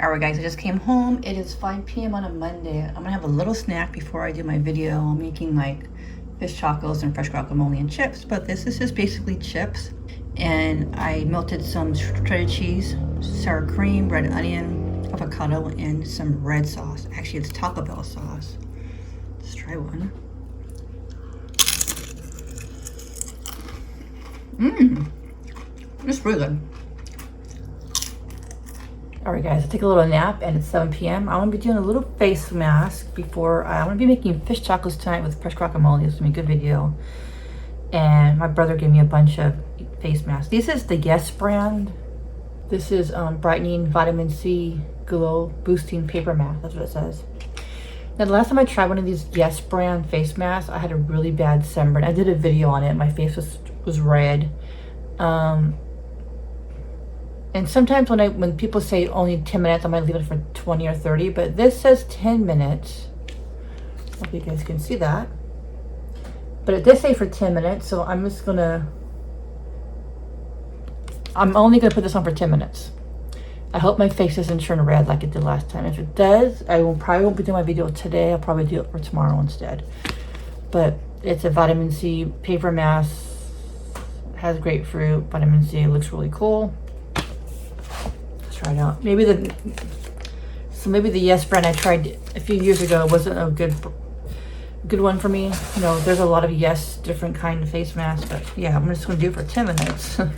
Alright guys, I just came home. It is 5 p.m. on a Monday. I'm gonna have a little snack before I do my video. I'm making like fish tacos and fresh guacamole and chips, but this is just basically chips. And I melted some shredded cheese, sour cream, red onion, avocado, and some red sauce. Actually, it's Taco Bell sauce. Let's try one. It's really good. Alright guys, I take a little nap and it's 7 p.m. I'm going to be doing a little face mask before I'm going to be making fish tacos tonight with fresh guacamole. It's going to be a good video. And my brother gave me a bunch of face masks. This is the Yes brand. This is brightening vitamin C glow boosting paper mask. That's what it says. Now the last time I tried one of these Yes brand face masks, I had a really bad sunburn. I did a video on it. My face was red. And sometimes when people say only 10 minutes, I might leave it for 20 or 30, but this says 10 minutes. Hope you guys can see that. But it did say for 10 minutes, so I'm only gonna put this on for 10 minutes. I hope my face doesn't turn red like it did last time. If it does, probably won't be doing my video today. I'll probably do it for tomorrow instead. But it's a vitamin C paper mask. It has grapefruit, vitamin C. It looks really cool. Try it out. Maybe the Yes brand I tried a few years ago wasn't a good one for me. You know, there's a lot of Yes different kind of face masks, but yeah, I'm just gonna do it for 10 minutes. And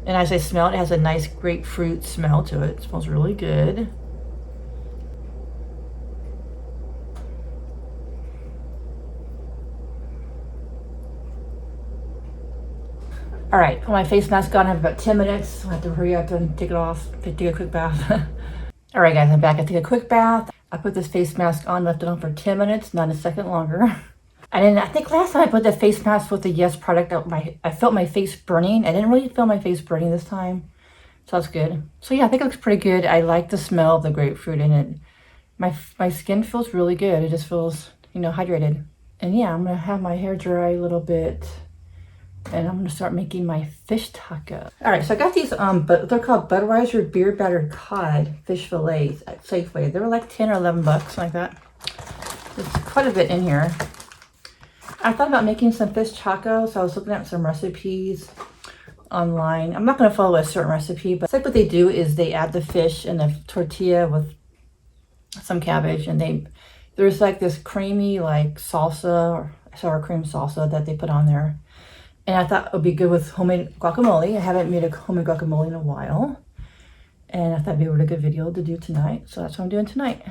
as I smell it, it has a nice grapefruit smell to it. It smells really good. All right, put my face mask on. I have about 10 minutes. So I have to hurry up and take it off, take a quick bath. All right, guys, I'm back. I take a quick bath. I put this face mask on, left it on for 10 minutes, not a second longer. And then I think last time I put the face mask with the Yes product, I felt my face burning. I didn't really feel my face burning this time. So that's good. So yeah, I think it looks pretty good. I like the smell of the grapefruit in it. My skin feels really good. It just feels, you know, hydrated. And yeah, I'm gonna have my hair dry a little bit. And I'm gonna start making my fish taco. All right, so I got these, but they're called Budweiser beer battered cod fish fillets at Safeway. They were like 10 or 11 bucks, something like that. There's quite a bit in here. I thought about making some fish tacos, so I was looking at some recipes online. I'm not gonna follow a certain recipe, but it's like what they do is they add the fish in a tortilla with some cabbage, and there's like this creamy like salsa or sour cream salsa that they put on there. And I thought it would be good with homemade guacamole. I haven't made a homemade guacamole in a while. And I thought it'd be a really good video to do tonight. So that's what I'm doing tonight.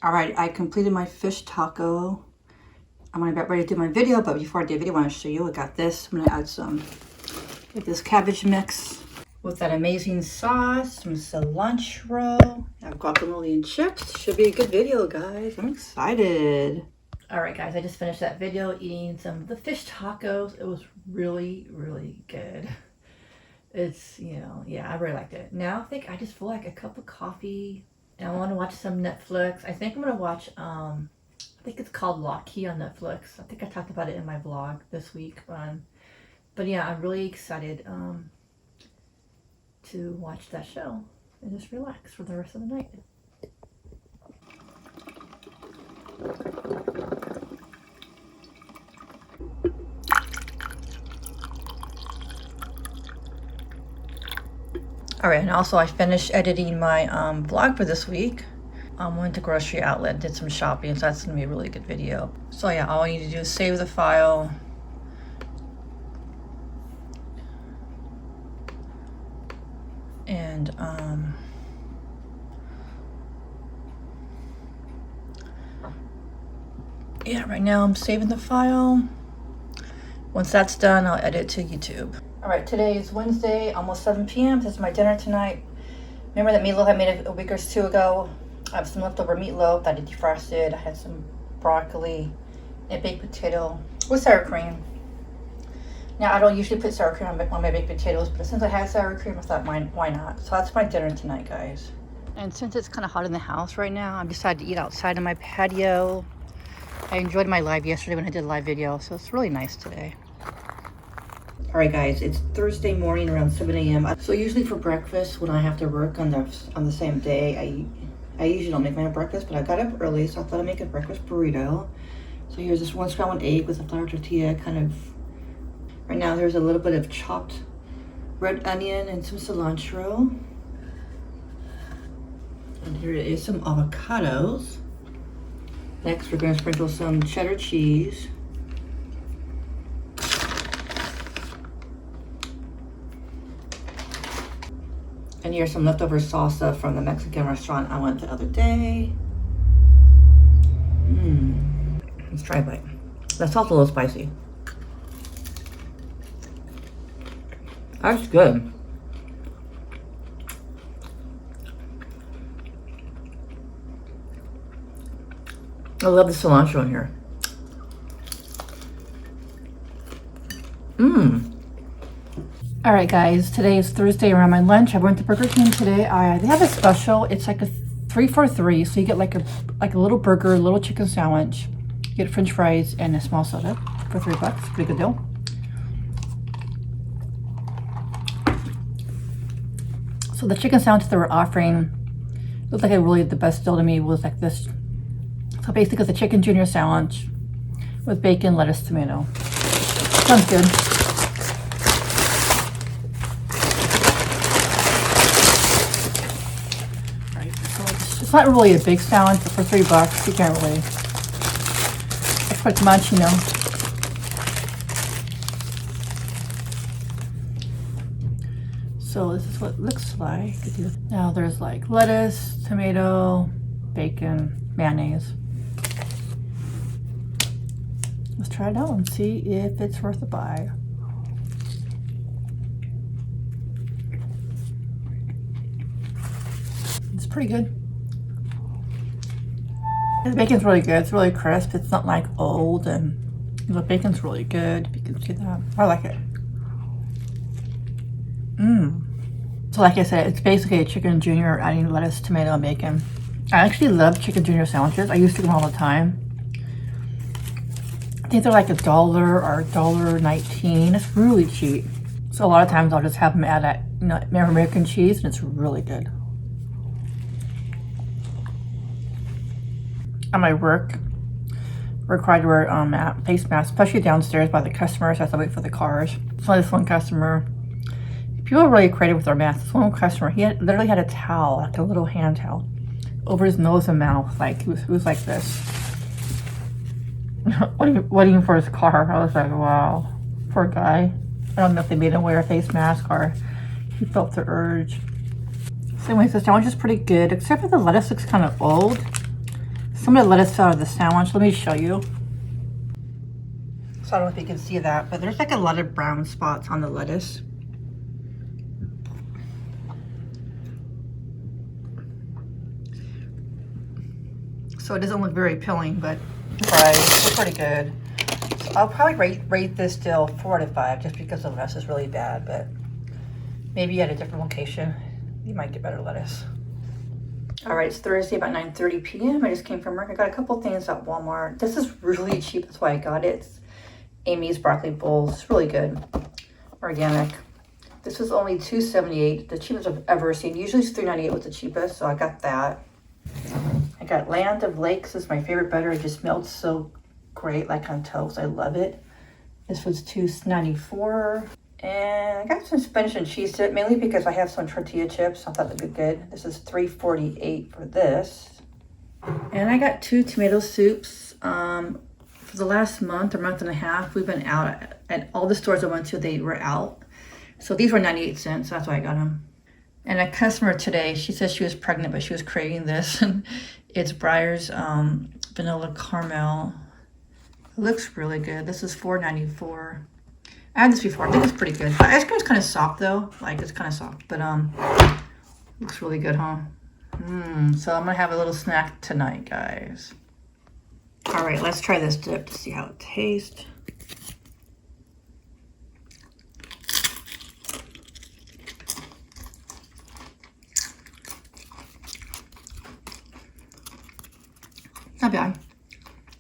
All right, I completed my fish taco. I'm gonna get ready to do my video, but before I do the video, I wanna show you, I got this. I'm gonna add some, with this cabbage mix with that amazing sauce, some cilantro. I have guacamole and chips. Should be a good video, guys. I'm excited. All right, guys, I just finished that video eating some of the fish tacos. It was really, really good. It's, you know, yeah, I really liked it. Now I think I just feel like a cup of coffee and I want to watch some Netflix. I think I'm going to watch, I think it's called Lock Key on Netflix. I think I talked about it in my vlog this week. But yeah, I'm really excited to watch that show and just relax for the rest of the night. All right, and also I finished editing my vlog for this week. Went to grocery outlet, did some shopping, so that's gonna be a really good video. So yeah, all you need to do is save the file. And yeah, right now I'm saving the file. Once that's done, I'll edit to YouTube. All right, today is Wednesday, almost 7 p.m. This is my dinner tonight. Remember that meatloaf I made a week or two ago? I have some leftover meatloaf that I defrosted. I had some broccoli and baked potato with sour cream. Now, I don't usually put sour cream on my baked potatoes, but since I had sour cream, I thought, why not? So that's my dinner tonight, guys. And since it's kind of hot in the house right now, I've decided to eat outside on my patio. I enjoyed my live yesterday when I did a live video, so it's really nice today. All right, guys, it's Thursday morning around 7 a.m. So usually for breakfast, when I have to work on the same day, I usually don't make my own breakfast, but I got up early, so I thought I'd make a breakfast burrito. So here's this 1 scrambled egg with a flour tortilla, kind of. Right now, there's a little bit of chopped red onion and some cilantro. And here is some avocados. Next, we're going to sprinkle some cheddar cheese. And here's some leftover salsa from the Mexican restaurant I went the other day. Let's try a bite. That salsa a little spicy. That's good. I love the cilantro in here. All right, guys, today is Thursday around my lunch. I went to Burger King today. They have a special. It's like a 3 for $3. So you get like a little burger, a little chicken sandwich. You get French fries and a small soda for $3. Pretty good deal. So the chicken sandwich they were offering looked like really the best deal to me was like this. So basically it's a chicken junior sandwich with bacon, lettuce, tomato. Sounds good. Right, so it's not really a big sandwich, but for $3 you can't really expect much, you know. So this is what it looks like. Now there's like lettuce, tomato, bacon, mayonnaise. Let's try it out and see if it's worth a buy. It's pretty good. The bacon's really good. It's really crisp. It's not like old, and the bacon's really good. You can see that. I like it. So like I said, it's basically a chicken junior adding lettuce, tomato, and bacon. I actually love chicken junior sandwiches. I used to get them all the time. I think they're like $1 or $1.19. It's really cheap. So a lot of times I'll just have them add American cheese, and it's really good. At my work, we're required to wear face masks, especially downstairs by the customers as I wait for the cars. So this one customer, people are really creative with their masks. This one customer, he literally had a towel, like a little hand towel, over his nose and mouth. Like he was like this, waiting for his car. I was like, wow, poor guy. I don't know if they made him wear a face mask or he felt the urge. So anyways, the sandwich is pretty good, except for the lettuce looks kind of old. Some of the lettuce out of the sandwich. Let me show you. So I don't know if you can see that, but there's like a lot of brown spots on the lettuce. So it doesn't look very appealing, but fries are pretty good. So I'll probably rate this still 4 out of 5 just because the lettuce is really bad, but maybe at a different location, you might get better lettuce. All right, it's Thursday about 9:30 p.m. I just came from work. I got a couple things at Walmart. This is really cheap, that's why I got it. It's Amy's broccoli bowls. It's really good, organic. This was only $2.78, the cheapest I've ever seen. Usually it's $3.98 was the cheapest, so I got that. I got Land of Lakes. This is my favorite butter. It just melts so great, like on toast. I love it. This was $2.94. And I got some spinach and cheese dip, mainly because I have some tortilla chips. I thought that'd be good. This is $3.48 for this. And I got 2 tomato soups. For the last month or month and a half, we've been out at all the stores I went to, they were out. So these were 98 cents, that's why I got them. And a customer today, she said she was pregnant, but she was craving this. It's Breyer's vanilla caramel. It looks really good. This is $4.94. I had this before. I think it's pretty good. The ice cream's kind of soft though. Like it's kind of soft, but looks really good, huh? So I'm gonna have a little snack tonight, guys. All right, let's try this dip to see how it tastes. Not bad.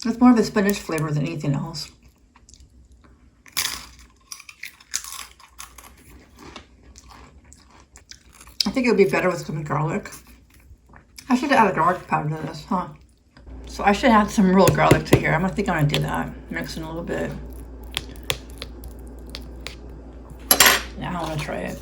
It's more of a spinach flavor than anything else. think it would be better with some garlic. I should add a garlic powder to this, huh? So I should add some real garlic to here. I think I'm gonna do that. Mix it a little bit. Now I wanna try it.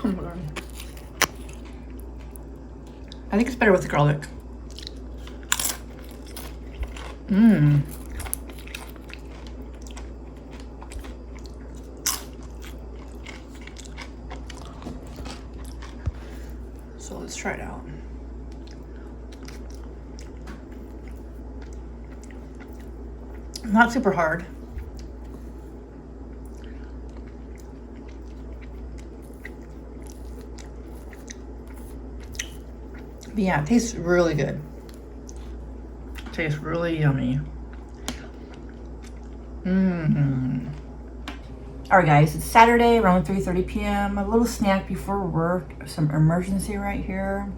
Oh my God. I think it's better with the garlic. Mmm. So let's try it out. Not super hard. But yeah, it tastes really good. It tastes really yummy. Mmm. All right, guys, it's Saturday around 3:30 p.m. A little snack before work. Some emergency right here.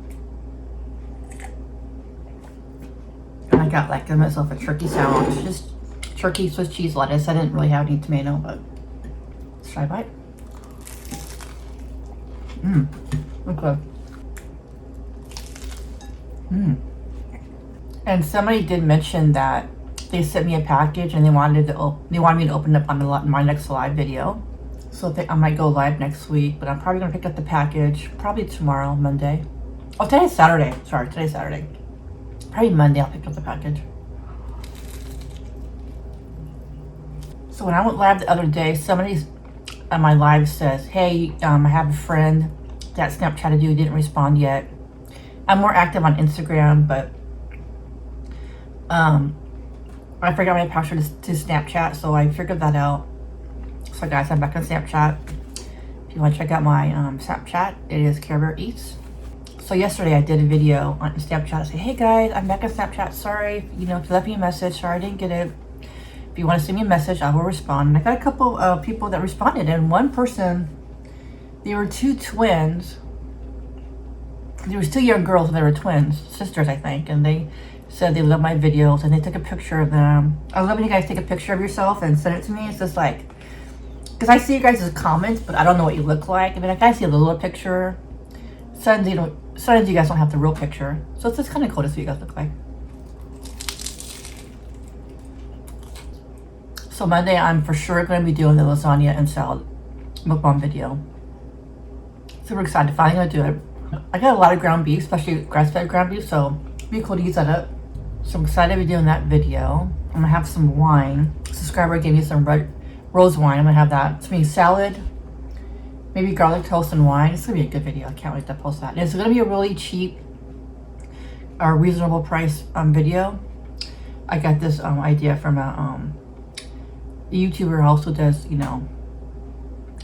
And I got like myself a turkey sandwich, just turkey, Swiss cheese, lettuce. I didn't really have any tomato, but let's try a bite. Mmm. Okay. Mmm. And somebody did mention that they sent me a package and they wanted me to open it up on my next live video. So I might go live next week, but I'm probably gonna pick up the package probably tomorrow, Monday. Oh, today's Saturday. Sorry, today's Saturday. Probably Monday I'll pick up the package. So when I went live the other day, somebody on my live says, "Hey, I have a friend that Snapchatted you, didn't respond yet." I'm more active on Instagram, but I forgot my password to Snapchat, so I figured that out. So guys, I'm back on Snapchat. If you want to check out my Snapchat, it is Karebear Eats. So yesterday I did a video on Snapchat. Say, hey guys, I'm back on Snapchat. Sorry, if you left me a message, sorry I didn't get it. If you want to send me a message, I will respond. And I got a couple of people that responded, and one person, they were two twins. There was two young girls, and they were twins, sisters, I think, and they said they love my videos, and they took a picture of them. I love when you guys take a picture of yourself and send it to me. It's just like, because I see you guys' comments, but I don't know what you look like. I mean, I see a little picture. Sometimes you guys don't have the real picture, so it's just kind of cool to see what you guys look like. So Monday, I'm for sure going to be doing the lasagna and salad mukbang video. Super excited, finally going to do it. I got a lot of ground beef, especially grass-fed ground beef, so it'd be cool to use that up. So I'm excited to be doing that video. I'm gonna have some wine. A subscriber gave me some red rose wine. I'm gonna have that. It's gonna be salad, maybe garlic toast and wine. It's gonna be a good video. I can't wait to post that. And it's gonna be a really cheap or reasonable price video. I got this idea from a YouTuber who also does,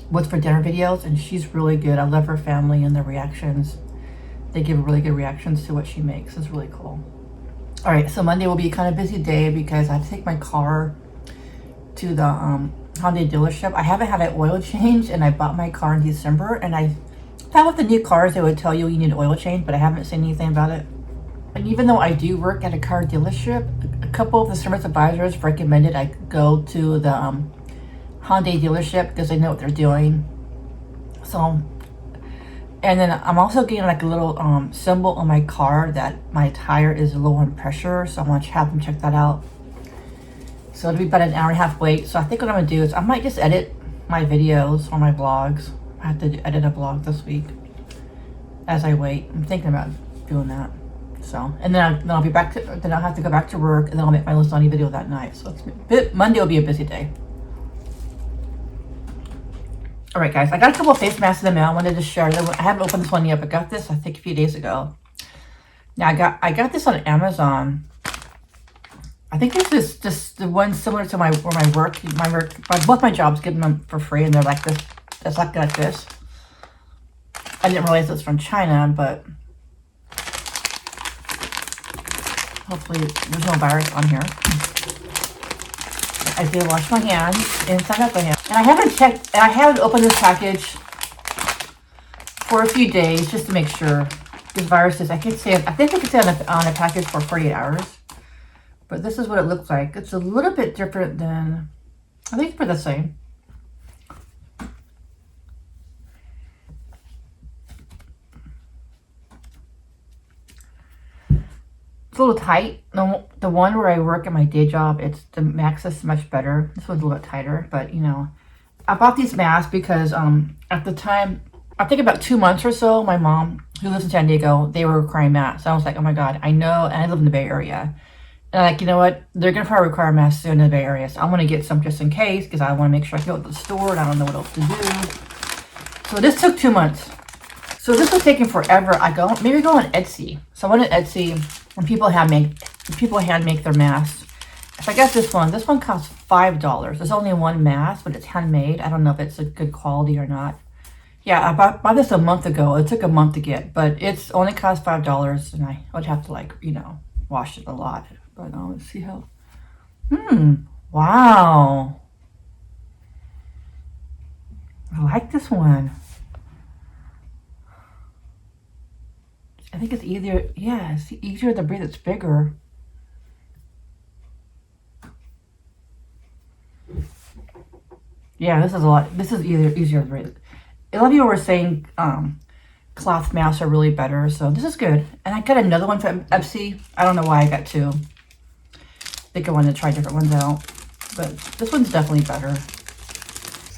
what's for dinner videos, and she's really good. I love her family and their reactions. They give really good reactions to what she makes. It's really cool. All right, so Monday will be a kind of busy day because I have to take my car to the Hyundai dealership. I haven't had an oil change, and I bought my car in December, and I thought with the new cars they would tell you need an oil change, but I haven't seen anything about it. And even though I do work at a car dealership, a couple of the service advisors recommended I go to the Hyundai dealership because they know what they're doing. So, and then I'm also getting like a little symbol on my car that my tire is low on pressure, so I'm gonna have them check that out. So it'll be about an hour and a half wait. So I think what I'm gonna do is I might just edit my videos or my vlogs. I have to edit a vlog this week as I wait. I'm thinking about doing that. So, and then I'll be back to, then I'll have to go back to work, and then I'll make my lasagna video that night. So Monday will be a busy day. All right, guys, I got a couple of face masks in the mail. I wanted to share them. I haven't opened this one yet, but got this I think a few days ago. Now I got this on Amazon. I think this is just the one similar to my work. Both my jobs give them for free, and they're like this. It's like this. I didn't realize it's from China, but hopefully there's no virus on here. I did wash my hands inside out the hand. And I haven't opened this package for a few days just to make sure. This virus is, I think I could say on a package for 48 hours. But this is what it looks like. It's a little bit different than, I think it's pretty the same. It's a little tight. The one where I work at my day job, the max is much better. This one's a little bit tighter, but you know. I bought these masks because at the time, I think about 2 months or so, my mom, who lives in San Diego, they were requiring masks. So I was like, oh my God, I know, and I live in the Bay Area. And I'm like, you know what? They're going to probably require masks soon in the Bay Area. So I'm going to get some just in case because I want to make sure I can go to the store and I don't know what else to do. So this took 2 months. So this was taking forever. Maybe go on Etsy. So I went on Etsy and people hand make their masks. If I got this one costs $5. There's only one mask, but it's handmade. I don't know if it's a good quality or not. Yeah, I bought this a month ago. It took a month to get, but it's only cost $5, and I would have to, like, you know, wash it a lot. But let's see how. Wow. I like this one. I think it's easier. Yeah, it's easier to breathe. It's bigger. Yeah, this is a lot. This is easier to breathe. A lot of people were saying cloth masks are really better, so this is good. And I got another one from Etsy. I don't know why I got two. I think I wanted to try different ones out, but this one's definitely better.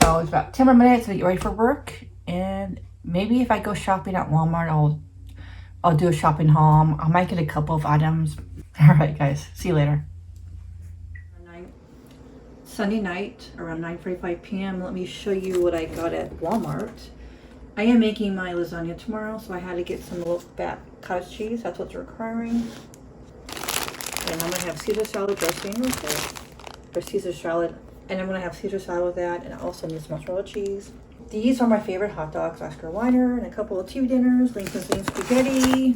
So it's about 10 more minutes to get ready for work, and maybe if I go shopping at Walmart, I'll do a shopping haul. I might get a couple of items. All right, guys. See you later. Sunday night around 9:45 p.m. Let me show you what I got at Walmart. I am making my lasagna tomorrow, so I had to get some low-fat cottage cheese. That's what's requiring. And I'm gonna have Caesar salad dressing with it, or Caesar salad, and I'm gonna have Caesar salad with that, and I also need some mozzarella cheese. These are my favorite hot dogs: Oscar Weiner and a couple of TV dinners. Lean Cuisine spaghetti,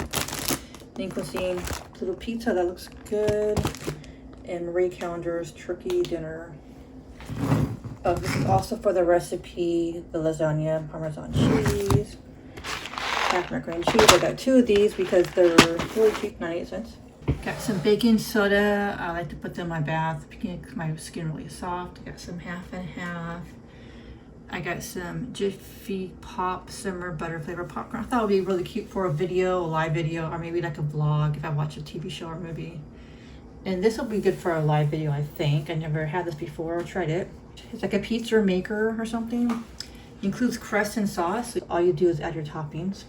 Lean Cuisine little pizza that looks good, and Marie Callender's turkey dinner. Oh, this is also for the recipe, the lasagna, Parmesan cheese, half macaroni and cheese. I got two of these because they're really cheap, 98 cents. Got some baking soda. I like to put them in my bath because my skin really soft. Got some half and half. I got some Jiffy Pop Simmer Butter Flavor Popcorn. I thought it would be really cute for a video, a live video, or maybe like a vlog if I watch a TV show or movie. And this will be good for a live video, I think. I never had this before. I tried it. It's like a pizza maker or something. It includes crust and sauce. All you do is add your toppings.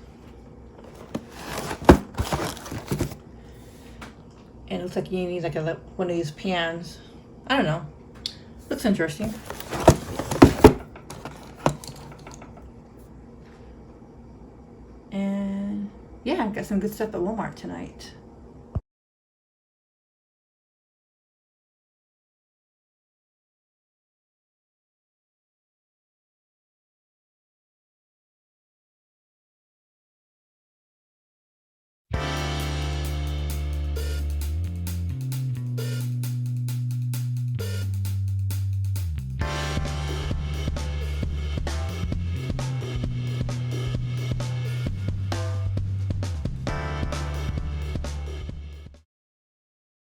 And it looks like you need like one of these pans. I don't know. Looks interesting. And yeah, I've got some good stuff at Walmart tonight.